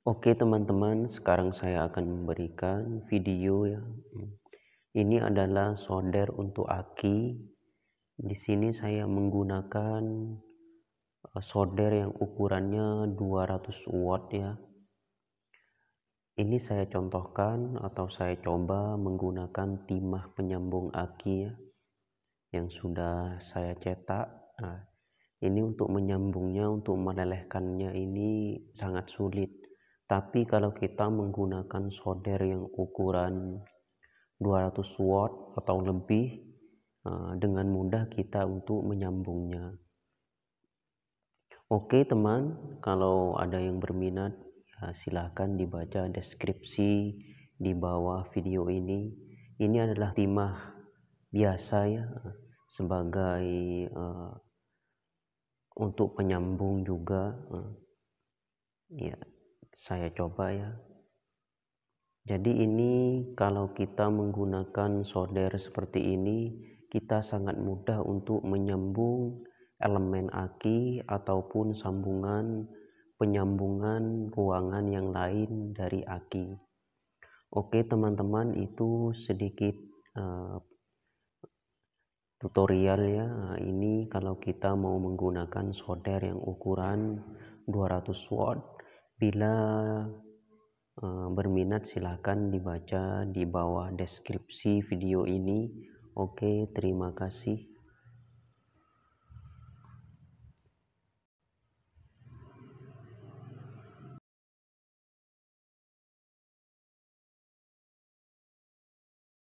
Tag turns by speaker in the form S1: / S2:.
S1: Oke teman-teman, sekarang saya akan memberikan video ya. Ini adalah solder untuk aki. Di sini saya menggunakan solder yang ukurannya 200 watt ya. Ini saya contohkan atau saya coba menggunakan timah penyambung aki ya, yang sudah saya cetak. Nah, ini untuk menyambungnya, untuk melelehkannya ini sangat sulit. Tapi kalau kita menggunakan solder yang ukuran 200 watt atau lebih, dengan mudah kita untuk menyambungnya. Oke teman, kalau ada yang berminat, ya silahkan dibaca deskripsi di bawah video ini. Ini adalah timah biasa ya, sebagai untuk penyambung juga. Ya, saya coba ya. Jadi ini kalau kita menggunakan solder seperti ini, kita sangat mudah untuk menyambung elemen aki ataupun sambungan penyambungan ruangan yang lain dari aki. Oke teman-teman, itu sedikit tutorial ya. Ini kalau kita mau menggunakan solder yang ukuran 200 watt. Bila berminat silahkan dibaca di bawah deskripsi video ini. Oke, terima kasih.